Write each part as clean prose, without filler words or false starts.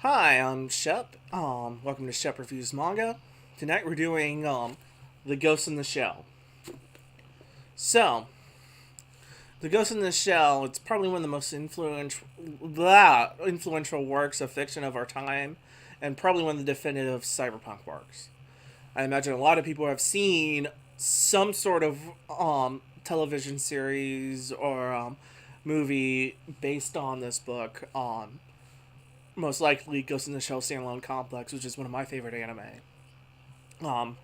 Hi, I'm Shep. Welcome to Shep Reviews Manga. Tonight we're doing The Ghost in the Shell. So, The Ghost in the Shell, it's probably one of the most influential works of fiction of our time, and probably one of the definitive cyberpunk works. I imagine a lot of people have seen some sort of television series or movie based on this book. Most likely Ghost in the Shell Standalone Complex, which is one of my favorite anime. Um,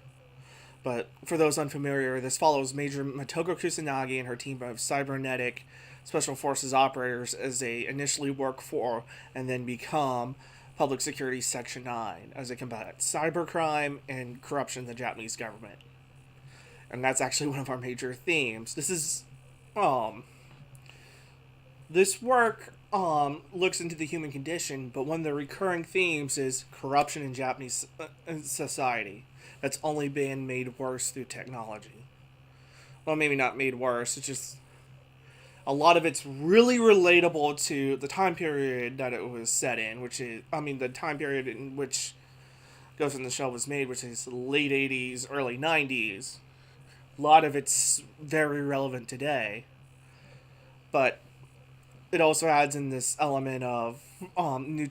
but for those unfamiliar, this follows Major Motoko Kusanagi and her team of cybernetic special forces operators as they initially work for and then become Public Security Section 9 as they combat cybercrime and corruption in the Japanese government. And that's actually one of our major themes. Um, this work looks into the human condition, but one of the recurring themes is corruption in Japanese society. That's only been made worse through technology. Well, maybe not made worse. It's just a lot of it's really relatable to the time period that it was set in, the time period in which Ghost in the Shell was made, which is late 80s, early 90s. A lot of it's very relevant today. But it also adds in this element of emerging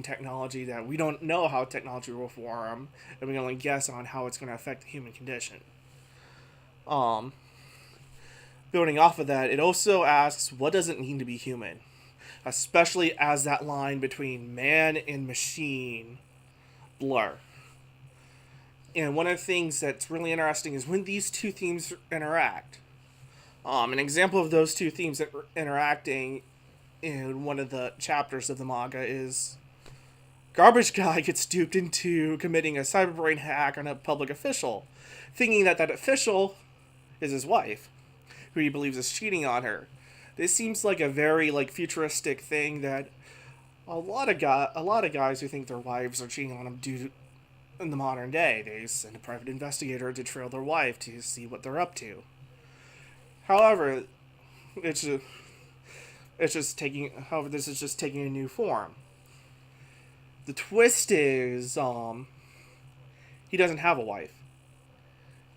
technology that we don't know how technology will form, and we can only guess on how it's going to affect the human condition. Um, Building off of that, it also asks, what does it mean to be human? Especially as that line between man and machine blur. And one of the things that's really interesting is when these two themes interact. An example of those two themes interacting in one of the chapters of the manga is Garbage Guy gets duped into committing a cyberbrain hack on a public official, thinking that that official is his wife, who he believes is cheating on her. This seems like a very futuristic thing that a lot of guys who think their wives are cheating on them do in the modern day. They send a private investigator to trail their wife to see what they're up to. However, it's just taking. However, this is just taking a new form. The twist is, he doesn't have a wife.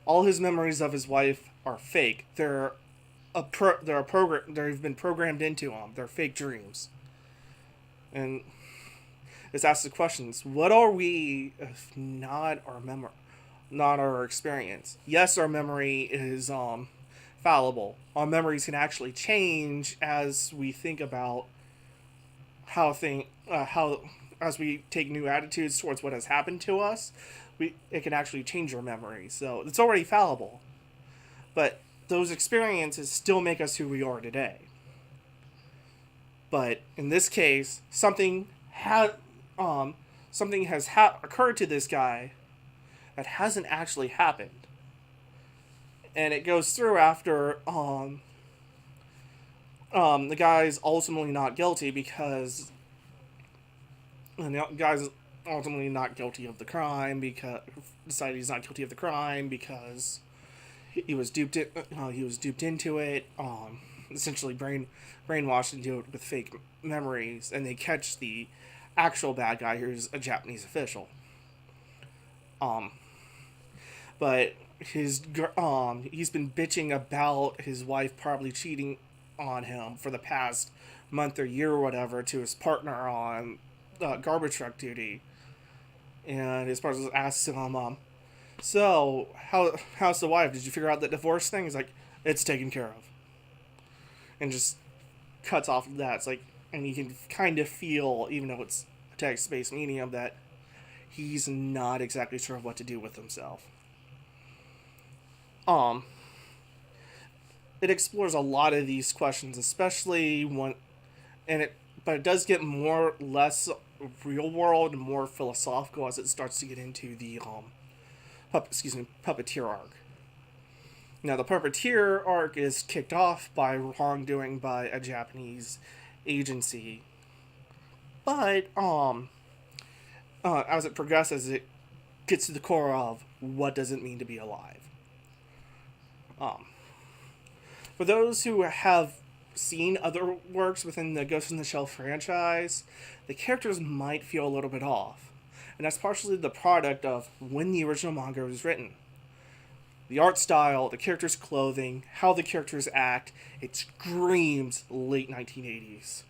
All his memories of his wife are fake. They're a program. They've been programmed into him. They're fake dreams. And this asks the questions: what are we if not our memory, not our experience? Yes, our memory is fallible. Our memories can actually change as we think about how as we take new attitudes towards what has happened to us. It can actually change our memory. So it's already fallible, but those experiences still make us who we are today. But in this case, something has occurred to this guy that hasn't actually happened. And it goes through after the guy's ultimately not guilty because the guy's ultimately not guilty of the crime because decided he's not guilty of the crime because he was duped into it, essentially brainwashed into it with fake memories, and they catch the actual bad guy who's a Japanese official. But he's been bitching about his wife probably cheating on him for the past month or year or whatever to his partner on garbage truck duty, and his partner asks him, "So how's the wife? Did you figure out the divorce thing?" He's like, "It's taken care of," and just cuts off of that. It's like, and you can kind of feel, even though it's a text-based medium, that he's not exactly sure of what to do with himself. Um, it explores a lot of these questions, especially but it does get less real world and more philosophical as it starts to get into the puppeteer arc. Now, the puppeteer arc is kicked off by wrongdoing by a Japanese agency, but as it progresses, it gets to the core of what does it mean to be alive. For those who have seen other works within the Ghost in the Shell franchise, the characters might feel a little bit off. And that's partially the product of when the original manga was written. The art style, the characters' clothing, how the characters act, it screams late 1980s.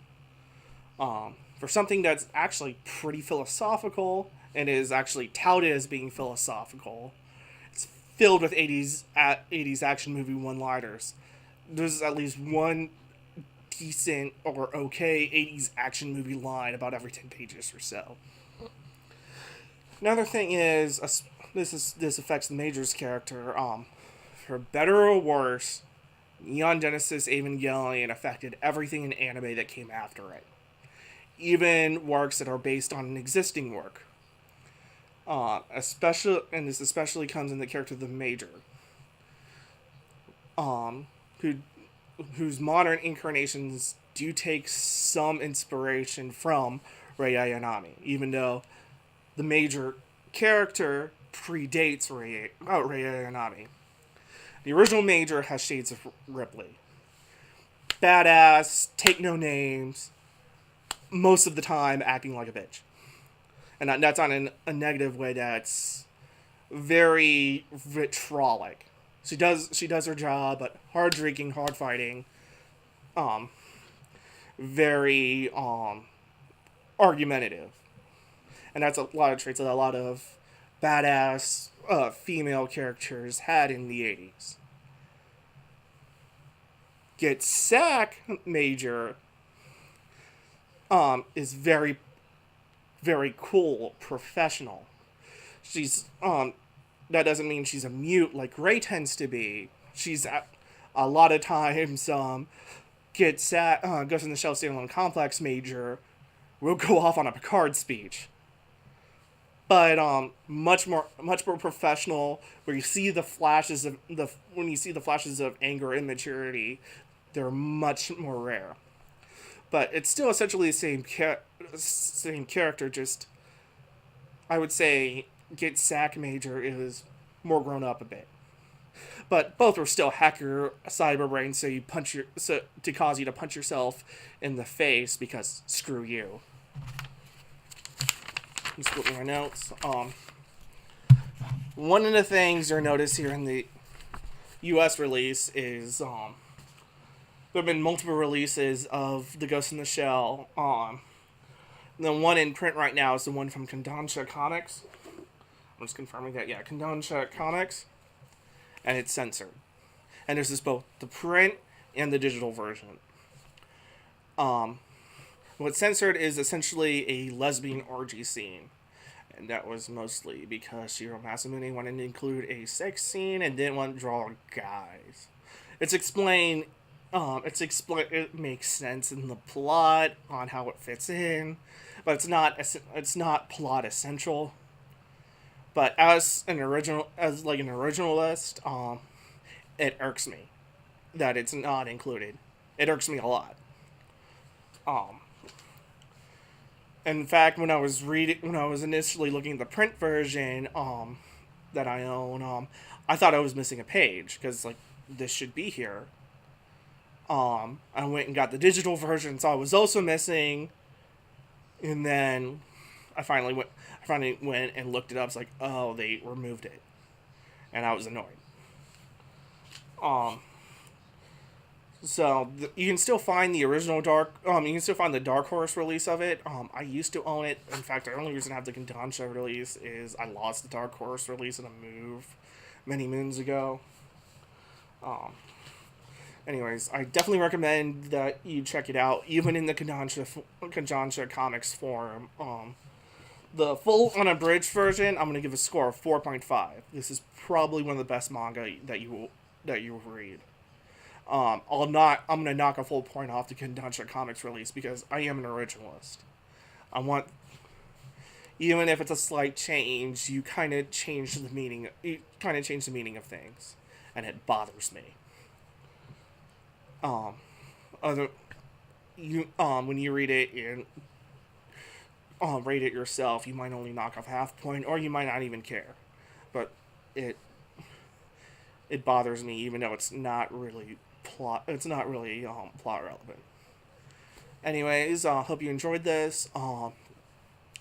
For something that's actually pretty philosophical and is actually touted as being philosophical, it's filled with 80s action movie one-liners. There's at least one decent or okay 80s action movie line about every 10 pages or so. Another thing is, this affects the Major's character. For better or worse, Neon Genesis Evangelion affected everything in anime that came after it. Even works that are based on an existing work. This especially comes in the character of the Major. Whose modern incarnations do take some inspiration from Rei Ayanami, even though the Major character predates Rei Ayanami. The original Major has shades of Ripley. Badass, take no names, most of the time acting like a bitch. And that's on a negative way that's very vitriolic. She does her job, but hard drinking, hard fighting, very argumentative. And that's a lot of traits that a lot of badass female characters had in the 80s. Get Sack Major is very, very cool, professional. She's that doesn't mean she's a mute like Rei tends to be. She's a lot of times Ghost in the Shell Standalone Complex Major will go off on a Picard speech. But much more professional. Where you see the flashes of anger and maturity, they're much more rare. But it's still essentially the same character. Just I would say Get Sack Major is more grown up a bit. But both are still hacker cyber brains, to cause you to punch yourself in the face because screw you. Just looking at my notes. One of the things you'll notice here in the U.S. release is there have been multiple releases of the Ghost in the Shell. The one in print right now is the one from Kodansha Comics. I'm just confirming that. Yeah, Kodansha Comics, and it's censored. And this is both the print and the digital version. What's censored is essentially a lesbian orgy scene. And that was mostly because Shiro Masamune wanted to include a sex scene and didn't want to draw guys. It's explained, it makes sense in the plot on how it fits in, but it's not plot essential. But as an originalist, it irks me that it's not included. It irks me a lot. In fact, when I was initially looking at the print version that I own, I thought I was missing a page because this should be here. I went and got the digital version, so I was also missing. And then I finally went and looked it up. It's like, oh, they removed it, and I was annoyed. So you can still find the original you can still find the Dark Horse release of it. I used to own it. In fact, the only reason I have the Kodansha release is I lost the Dark Horse release in a move many moons ago. Anyways, I definitely recommend that you check it out, even in the Kodansha Comics forum. The full unabridged version, I'm gonna give a score of 4.5. This is probably one of the best manga that you will read. I'm gonna knock a full point off the Kodansha Comics release because I am an originalist. Even if it's a slight change, you kind of change the meaning of things, and it bothers me. When you read it and rate it yourself, you might only knock off half point, or you might not even care. But it bothers me, even though it's not really plot. It's not really plot relevant. Anyways, hope you enjoyed this. I'm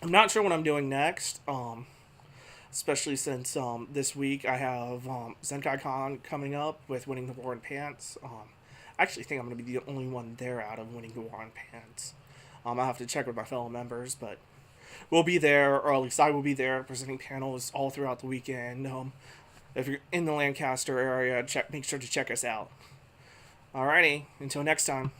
not sure what I'm doing next. Especially since this week I have Zenkai Con coming up with Winning the War in Pants. I actually think I'm going to be the only one there out of Winning the War in Pants. I'll have to check with my fellow members, but we'll be there, or at least I will be there, presenting panels all throughout the weekend. If you're in the Lancaster area, make sure to check us out. Alrighty, until next time.